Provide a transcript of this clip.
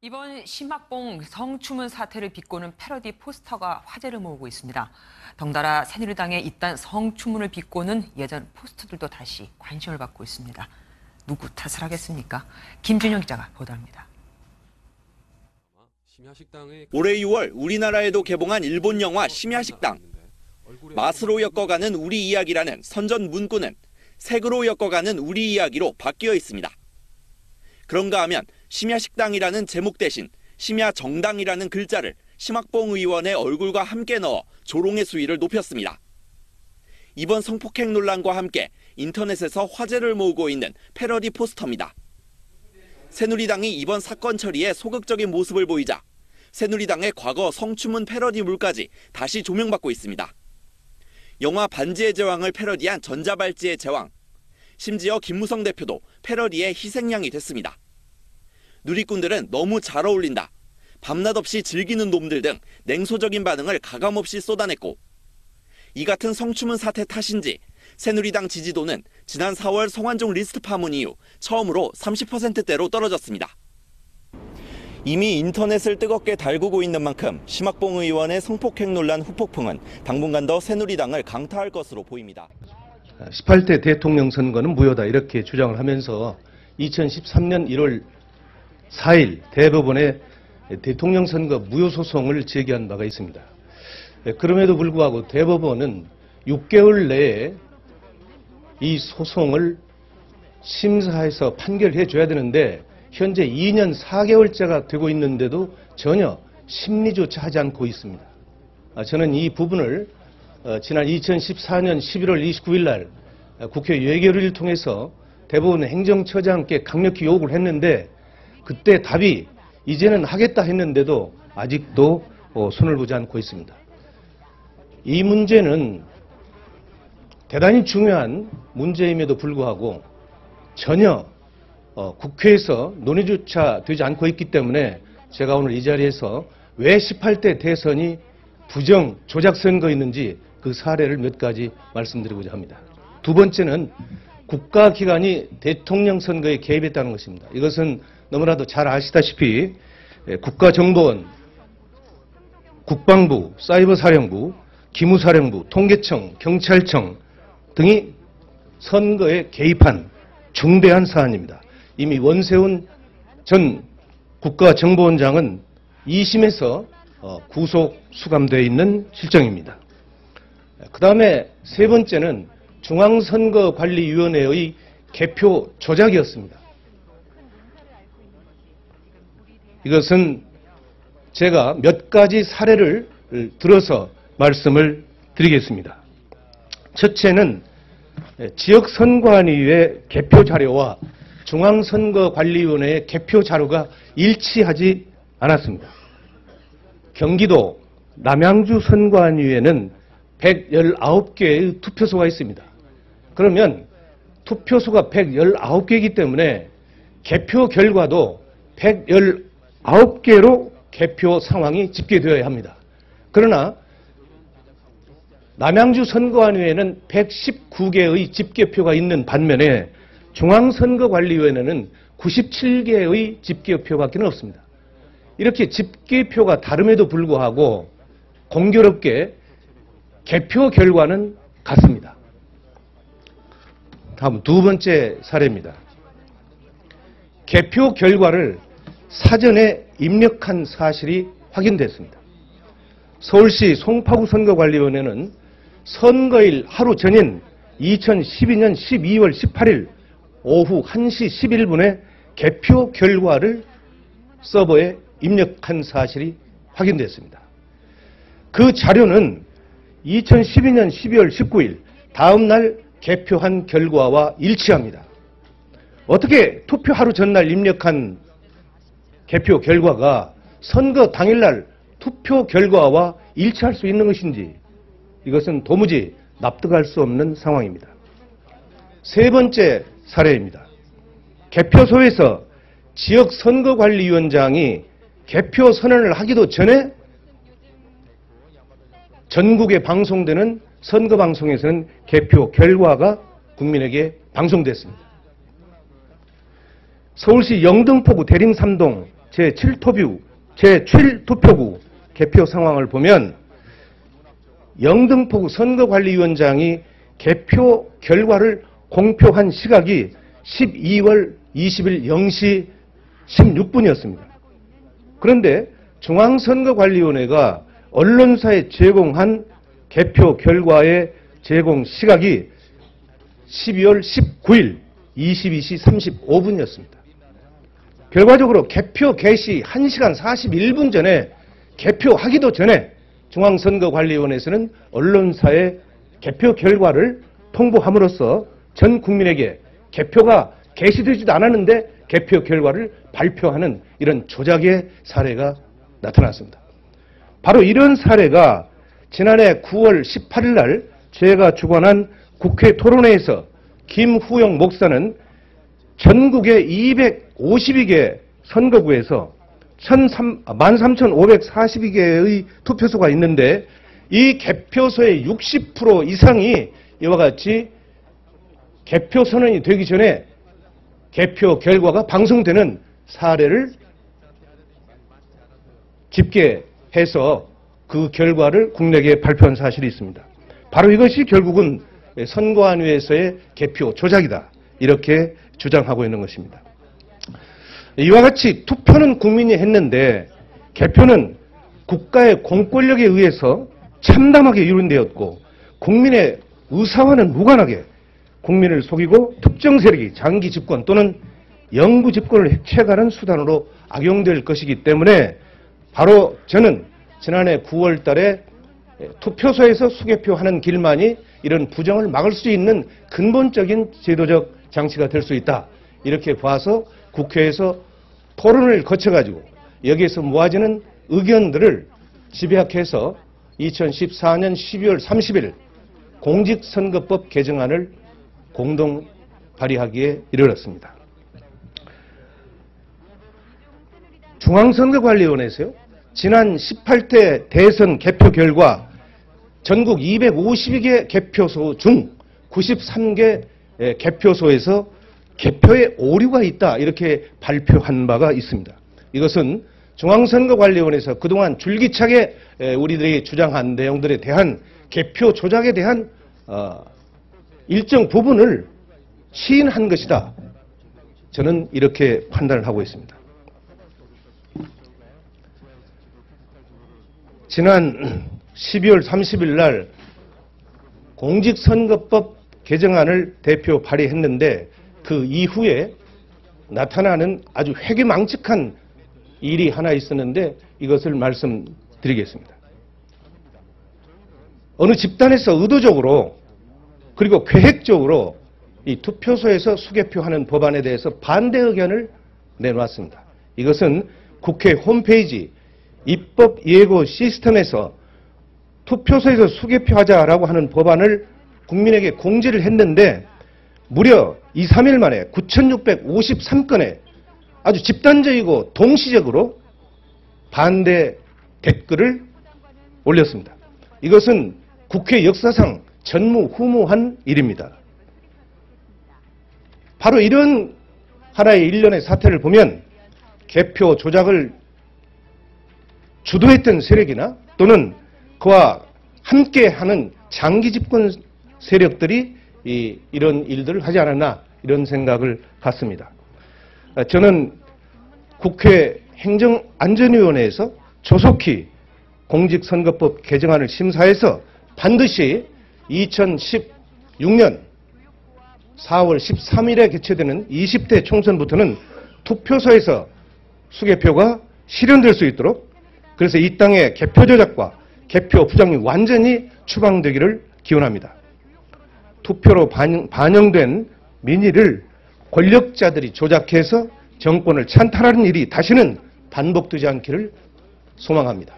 이번 심학봉 성추문 사태를 비꼬는 패러디 포스터가 화제를 모으고 있습니다. 덩달아 새누리당의 이딴 성추문을 비꼬는 예전 포스터들도 다시 관심을 받고 있습니다. 누구 탓을 하겠습니까? 김준영 기자가 보도합니다. 올해 6월 우리나라에도 개봉한 일본 영화 심야식당. 맛으로 엮어가는 우리 이야기라는 선전 문구는 색으로 엮어가는 우리 이야기로 바뀌어 있습니다. 그런가 하면 심야식당이라는 제목 대신 심야정당이라는 글자를 심학봉 의원의 얼굴과 함께 넣어 조롱의 수위를 높였습니다. 이번 성폭행 논란과 함께 인터넷에서 화제를 모으고 있는 패러디 포스터입니다. 새누리당이 이번 사건 처리에 소극적인 모습을 보이자 새누리당의 과거 성추문 패러디물까지 다시 조명받고 있습니다. 영화 반지의 제왕을 패러디한 전자발찌의 제왕, 심지어 김무성 대표도 패러디의 희생양이 됐습니다. 누리꾼들은 너무 잘 어울린다, 밤낮 없이 즐기는 놈들 등 냉소적인 반응을 가감없이 쏟아냈고, 이 같은 성추문 사태 탓인지 새누리당 지지도는 지난 4월 성완종 리스트 파문 이후 처음으로 30%대로 떨어졌습니다. 이미 인터넷을 뜨겁게 달구고 있는 만큼 심학봉 의원의 성폭행 논란 후폭풍은 당분간 더 새누리당을 강타할 것으로 보입니다. 18대 대통령 선거는 무효다 이렇게 주장을 하면서 2013년 1월 4일 대법원에 대통령 선거 무효 소송을 제기한 바가 있습니다. 그럼에도 불구하고 대법원은 6개월 내에 이 소송을 심사해서 판결해 줘야 되는데 현재 2년 4개월째가 되고 있는데도 전혀 심리조차 하지 않고 있습니다. 저는 이 부분을 지난 2014년 11월 29일 날 국회 외결위를 통해서 대법원 행정처장께 강력히 요구를 했는데 그때 답이 이제는 하겠다 했는데도 아직도 손을 보지 않고 있습니다. 이 문제는 대단히 중요한 문제임에도 불구하고 전혀 국회에서 논의조차 되지 않고 있기 때문에 제가 오늘 이 자리에서 왜 18대 대선이 부정 조작 선거였는지 그 사례를 몇 가지 말씀드리고자 합니다. 두 번째는 국가기관이 대통령 선거에 개입했다는 것입니다. 이것은 너무나도 잘 아시다시피 국가정보원, 국방부, 사이버사령부, 기무사령부, 통계청, 경찰청 등이 선거에 개입한 중대한 사안입니다. 이미 원세훈 전 국가정보원장은 2심에서 구속 수감되어 있는 실정입니다. 그 다음에 세 번째는 중앙선거관리위원회의 개표 조작이었습니다. 이것은 제가 몇 가지 사례를 들어서 말씀을 드리겠습니다. 첫째는 지역선관위의 개표 자료와 중앙선거관리위원회의 개표 자료가 일치하지 않았습니다. 경기도 남양주 선관위에는 119개의 투표소가 있습니다. 그러면 투표소가 119개이기 때문에 개표 결과도 119개로 개표 상황이 집계되어야 합니다. 그러나 남양주 선거관위에는 119개의 집계표가 있는 반면에 중앙선거관리위원회는 97개의 집계표밖에 없습니다. 이렇게 집계표가 다름에도 불구하고 공교롭게 개표 결과는 같습니다. 다음 두 번째 사례입니다. 개표 결과를 사전에 입력한 사실이 확인됐습니다. 서울시 송파구 선거관리위원회는 선거일 하루 전인 2012년 12월 18일 오후 1시 11분에 개표 결과를 서버에 입력한 사실이 확인됐습니다. 그 자료는 2012년 12월 19일 다음 날 개표한 결과와 일치합니다. 어떻게 투표 하루 전날 입력한 개표 결과가 선거 당일날 투표 결과와 일치할 수 있는 것인지 이것은 도무지 납득할 수 없는 상황입니다. 세 번째 사례입니다. 개표소에서 지역선거관리위원장이 개표 선언을 하기도 전에 전국에 방송되는 선거방송에서는 개표 결과가 국민에게 방송됐습니다. 서울시 영등포구 대림삼동 제7투표구 개표 상황을 보면 영등포구 선거관리위원장이 개표 결과를 공표한 시각이 12월 20일 0시 16분이었습니다. 그런데 중앙선거관리위원회가 언론사에 제공한 개표 결과의 제공 시각이 12월 19일 22시 35분이었습니다. 결과적으로 개표 개시 1시간 41분 전에 개표하기도 전에 중앙선거관리위원회에서는 언론사에 개표 결과를 통보함으로써 전 국민에게 개표가 개시되지도 않았는데 개표 결과를 발표하는 이런 조작의 사례가 나타났습니다. 바로 이런 사례가 지난해 9월 18일 날 제가 주관한 국회 토론회에서 김후영 목사는 전국의 252개 선거구에서 13,542개의 투표소가 있는데 이 개표소의 60% 이상이 이와 같이 개표 선언이 되기 전에 개표 결과가 방송되는 사례를 집계해서 그 결과를 국내에 발표한 사실이 있습니다. 바로 이것이 결국은 선거안위에서의 개표 조작이다. 이렇게 주장하고 있는 것입니다. 이와 같이 투표는 국민이 했는데 개표는 국가의 공권력에 의해서 참담하게 이룬되었고 국민의 의사와는 무관하게 국민을 속이고 특정 세력이 장기 집권 또는 영구 집권을 해체하는 수단으로 악용될 것이기 때문에 바로 저는 지난해 9월 달에 투표소에서 수개표하는 길만이 이런 부정을 막을 수 있는 근본적인 제도적 장치가 될 수 있다. 이렇게 봐서 국회에서 토론을 거쳐가지고 여기에서 모아지는 의견들을 집약해서 2014년 12월 30일 공직선거법 개정안을 공동 발의하기에 이르렀습니다. 중앙선거관리위원회에서요. 지난 18대 대선 개표 결과 전국 252개 개표소 중 93개 개표소에서 개표에 오류가 있다 이렇게 발표한 바가 있습니다. 이것은 중앙선거관리위원회에서 그동안 줄기차게 우리들이 주장한 내용들에 대한 개표 조작에 대한 일정 부분을 시인한 것이다. 저는 이렇게 판단을 하고 있습니다. 지난 12월 30일 날 공직선거법 개정안을 대표 발의했는데 그 이후에 나타나는 아주 회개망측한 일이 하나 있었는데 이것을 말씀드리겠습니다. 어느 집단에서 의도적으로 그리고 계획적으로 이 투표소에서 수개표하는 법안에 대해서 반대 의견을 내놓았습니다. 이것은 국회 홈페이지 입법 예고 시스템에서 투표소에서 수개표하자라고 하는 법안을 국민에게 공지를 했는데 무려 2, 3일 만에 9,653건의 아주 집단적이고 동시적으로 반대 댓글을 올렸습니다. 이것은 국회 역사상 전무후무한 일입니다. 바로 이런 하나의 일련의 사태를 보면 개표 조작을 주도했던 세력이나 또는 그와 함께하는 장기 집권 세력들이 이런 일들을 하지 않았나 이런 생각을 갖습니다. 저는 국회 행정안전위원회에서 조속히 공직선거법 개정안을 심사해서 반드시 2016년 4월 13일에 개최되는 20대 총선부터는 투표소에서 수개표가 실현될 수 있도록 그래서 이 땅의 개표 조작과 개표 부정이 완전히 추방되기를 기원합니다. 투표로 반영된 민의를 권력자들이 조작해서 정권을 찬탈하는 일이 다시는 반복되지 않기를 소망합니다.